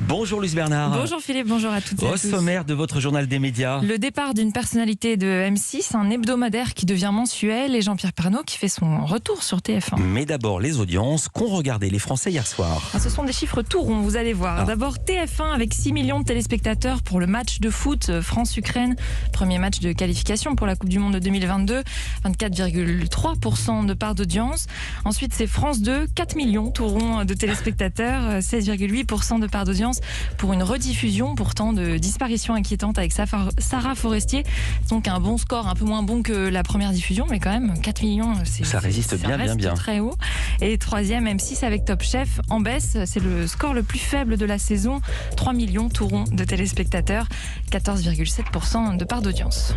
Bonjour Luce Bernard. Bonjour Philippe, bonjour à toutes et à Au tous. sommaire de votre journal des médias. Le départ d'une personnalité de M6, un hebdomadaire qui devient mensuel, et Jean-Pierre Pernaut qui fait son retour sur TF1. Mais d'abord les audiences qu'ont regardé les Français hier soir. Ce sont des chiffres tout ronds, vous allez voir. D'abord TF1 avec 6 millions de téléspectateurs pour le match de foot France-Ukraine. Premier match de qualification pour la Coupe du Monde de 2022. 24,3% de part d'audience. Ensuite c'est France 2, 4 millions tout rond de téléspectateurs. 16,8% de part d'audience pour une rediffusion pourtant de Disparition inquiétante avec Sarah Forestier. Donc un bon score, un peu moins bon que la première diffusion, mais quand même 4 millions, ça résiste bien. Très haut. Et troisième, M6 avec Top Chef en baisse. C'est le score le plus faible de la saison. 3 millions tout rond de téléspectateurs. 14,7% de part d'audience.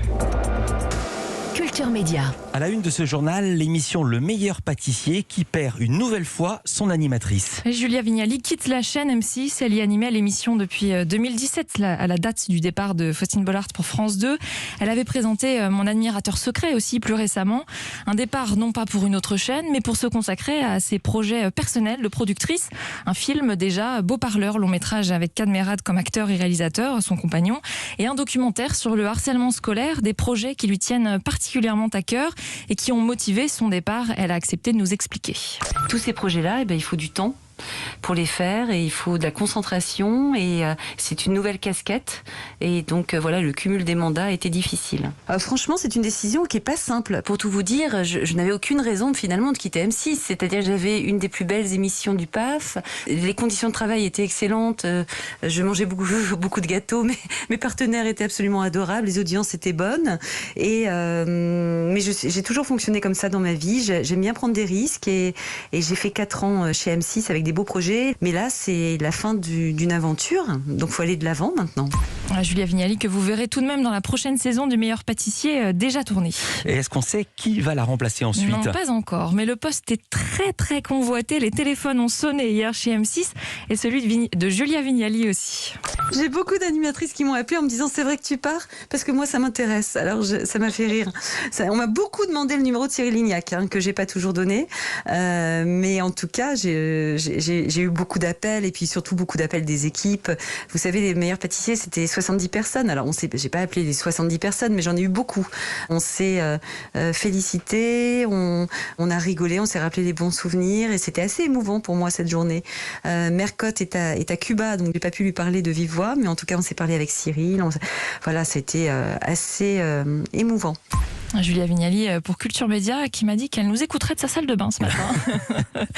Culture Média. À la une de ce journal, l'émission Le Meilleur Pâtissier qui perd une nouvelle fois son animatrice. Et Julia Vignali quitte la chaîne M6. Elle y animait l'émission depuis 2017, à la date du départ de Faustine Bollaert pour France 2. Elle avait présenté Mon admirateur secret aussi plus récemment. Un départ non pas pour une autre chaîne, mais pour se consacrer à ses projets personnels de productrice. Un film déjà, Beau Parleur, long métrage avec Kad Merad comme acteur et réalisateur, son compagnon. Et un documentaire sur le harcèlement scolaire, des projets qui lui tiennent particulièrement à cœur et qui ont motivé son départ. Elle a accepté de nous expliquer. Tous ces projets-là, il faut du temps pour les faire et il faut de la concentration et c'est une nouvelle casquette et donc voilà, le cumul des mandats a été difficile. Franchement, c'est une décision qui est pas simple. Pour tout vous dire, je n'avais aucune raison finalement de quitter M6, c'est-à-dire que j'avais une des plus belles émissions du PAF, les conditions de travail étaient excellentes, je mangeais beaucoup de gâteaux, mais mes partenaires étaient absolument adorables, les audiences étaient bonnes et mais j'ai toujours fonctionné comme ça dans ma vie. J'aime bien prendre des risques et j'ai fait 4 ans chez M6 avec des beaux projets, mais là c'est la fin d'une aventure, donc il faut aller de l'avant maintenant. Julia Vignali que vous verrez tout de même dans la prochaine saison du Meilleur Pâtissier déjà tournée. Et est-ce qu'on sait qui va la remplacer ensuite? Non, pas encore, mais le poste est très convoité. Les téléphones ont sonné hier chez M6 et celui de Julia Vignali aussi. J'ai beaucoup d'animatrices qui m'ont appelé en me disant c'est vrai que tu pars parce que moi ça m'intéresse. Alors ça m'a fait rire. On m'a beaucoup demandé le numéro de Cyril Lignac que j'ai pas toujours donné, mais en tout cas j'ai eu beaucoup d'appels et puis surtout beaucoup d'appels des équipes. Vous savez, les Meilleurs Pâtissiers c'était 70 personnes. Alors j'ai pas appelé les 70 personnes, mais j'en ai eu beaucoup. On s'est félicité, on a rigolé, on s'est rappelé des bons souvenirs et c'était assez émouvant pour moi cette journée. Mercotte est à Cuba, donc j'ai pas pu lui parler de vive voix, mais en tout cas on s'est parlé avec Cyril. Voilà, c'était assez émouvant. Julia Vignali pour Culture Média qui m'a dit qu'elle nous écouterait de sa salle de bain ce matin.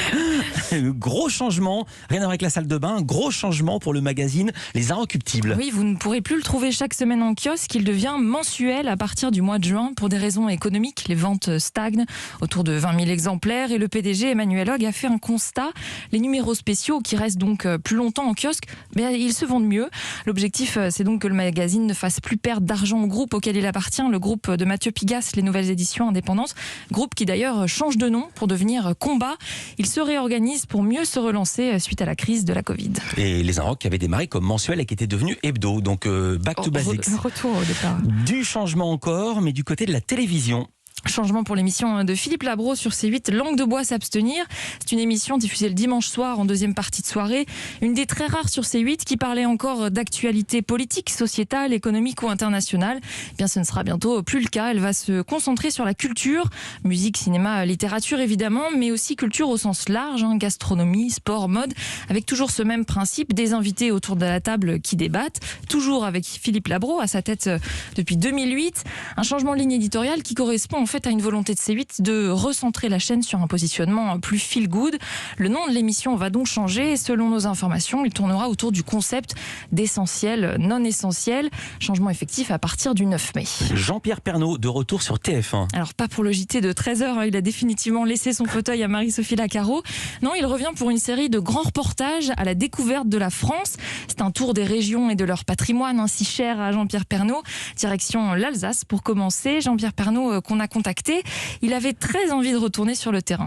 Gros changement, rien à voir avec la salle de bain, gros changement pour le magazine Les Inrecuptibles. Oui, vous ne pourrez plus le trouver chaque semaine en kiosque, il devient mensuel à partir du mois de juin pour des raisons économiques. Les ventes stagnent autour de 20 000 exemplaires et le PDG Emmanuel Hogg a fait un constat. Les numéros spéciaux qui restent donc plus longtemps en kiosque, ils se vendent mieux. L'objectif c'est donc que le magazine ne fasse plus perdre d'argent au groupe auquel il appartient, le groupe de Mathieu Pigasse, les nouvelles éditions indépendantes, groupe qui d'ailleurs change de nom pour devenir Combat. Il se réorganise pour mieux se relancer suite à la crise de la Covid. Et les Inrocs qui avaient démarré comme mensuel et qui étaient devenus hebdo, donc back to basics. Retour au départ. Du changement encore, mais du côté de la télévision. Changement pour l'émission de Philippe Labro sur C8, Langue de bois s'abstenir. C'est une émission diffusée le dimanche soir en deuxième partie de soirée. Une des très rares sur C8 qui parlait encore d'actualité politique, sociétale, économique ou internationale. Eh bien, ce ne sera bientôt plus le cas. Elle va se concentrer sur la culture, musique, cinéma, littérature évidemment, mais aussi culture au sens large, gastronomie, sport, mode, avec toujours ce même principe, des invités autour de la table qui débattent, toujours avec Philippe Labro à sa tête depuis 2008. Un changement de ligne éditoriale qui correspond en fait à une volonté de C8 de recentrer la chaîne sur un positionnement plus feel good. Le nom de l'émission va donc changer et selon nos informations, il tournera autour du concept d'essentiel, non essentiel. Changement effectif à partir du 9 mai. Jean-Pierre Pernaut de retour sur TF1. Alors pas pour le JT de 13h, il a définitivement laissé son fauteuil à Marie-Sophie Lacaro. Non, il revient pour une série de grands reportages à la découverte de la France. C'est un tour des régions et de leur patrimoine, si cher à Jean-Pierre Pernaut. Direction l'Alsace pour commencer. Jean-Pierre Pernaut qu'on a contacté, il avait très envie de retourner sur le terrain.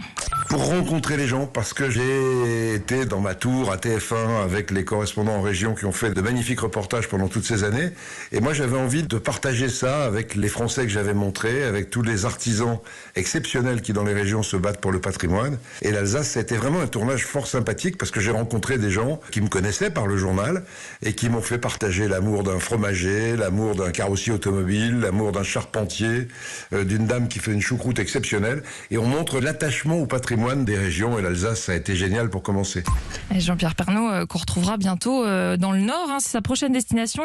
Pour rencontrer les gens, parce que j'ai été dans ma tour à TF1 avec les correspondants en région qui ont fait de magnifiques reportages pendant toutes ces années. Et moi, j'avais envie de partager ça avec les Français que j'avais montrés, avec tous les artisans exceptionnels qui, dans les régions, se battent pour le patrimoine. Et l'Alsace, ça a été vraiment un tournage fort sympathique parce que j'ai rencontré des gens qui me connaissaient par le journal et qui m'ont fait partager l'amour d'un fromager, l'amour d'un carrossier automobile, l'amour d'un charpentier, d'une dame qui fait une choucroute exceptionnelle. Et on montre l'attachement au patrimoine des régions, et l'Alsace, ça a été génial pour commencer. Et Jean-Pierre Pernaut, qu'on retrouvera bientôt dans le Nord, c'est sa prochaine destination.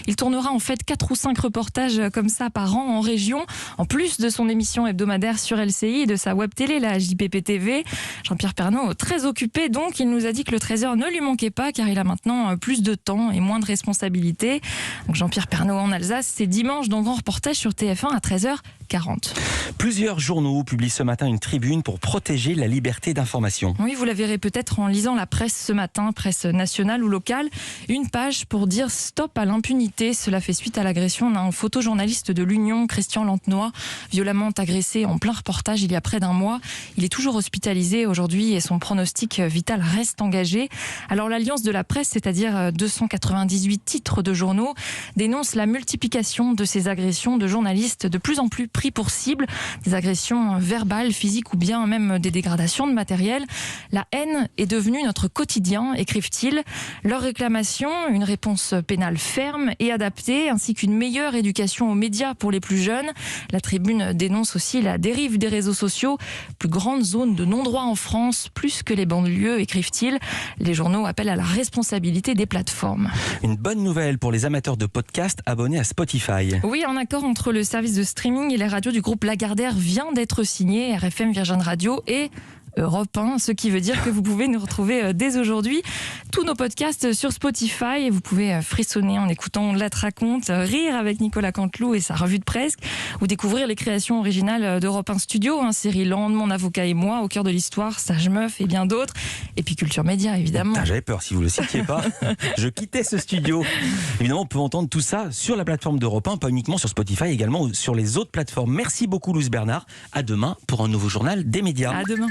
Il tournera en fait 4 ou 5 reportages comme ça par an en région, en plus de son émission hebdomadaire sur LCI et de sa web télé, la JPP TV. Jean-Pierre Pernaut, très occupé donc, il nous a dit que le trésor ne lui manquait pas car il a maintenant plus de temps et moins de responsabilités. Donc Jean-Pierre Pernaut en Alsace, c'est dimanche dans Grand Reportage sur TF1 à 13h40. Plusieurs journaux publient ce matin une tribune pour protéger la liberté d'information. Oui, vous la verrez peut-être en lisant la presse ce matin, presse nationale ou locale. Une page pour dire stop à l'impunité. Cela fait suite à l'agression d'un photojournaliste de l'Union, Christian Lantenois, violemment agressé en plein reportage il y a près d'un mois. Il est toujours hospitalisé aujourd'hui et son pronostic vital reste engagé. Alors l'Alliance de la presse, c'est-à-dire 298 titres de journaux, dénonce la multiplication de ces agressions de journalistes de plus en plus pris pour cible. Des agressions verbales, physiques ou bien même des dégradations de matériel. La haine est devenue notre quotidien, écrivent-ils. Leur réclamation, une réponse pénale ferme et adaptée, ainsi qu'une meilleure éducation aux médias pour les plus jeunes. La tribune dénonce aussi la dérive des réseaux sociaux. Plus grande zone de non-droit en France, plus que les banlieues, écrivent-ils. Les journaux appellent à la responsabilité des plateformes. Une bonne nouvelle pour les amateurs de podcasts abonnés à Spotify. Oui, un accord entre le service de streaming et les radios du groupe Lagardère vient d'être signé. RFM, Virgin Radio et Europe 1, ce qui veut dire que vous pouvez nous retrouver dès aujourd'hui tous nos podcasts sur Spotify et vous pouvez frissonner en écoutant On la te raconte, rire avec Nicolas Canteloup et sa revue de presse ou découvrir les créations originales d'Europe 1 Studio, Série Land, Mon avocat et moi, Au cœur de l'histoire, Sage Meuf et bien d'autres, et puis Culture Média évidemment. J'avais peur si vous le citiez pas, je quittais ce studio. Évidemment, on peut entendre tout ça sur la plateforme d'Europe 1, pas uniquement sur Spotify, également sur les autres plateformes. Merci beaucoup Louise Bernard, à demain pour un nouveau journal des médias. À demain.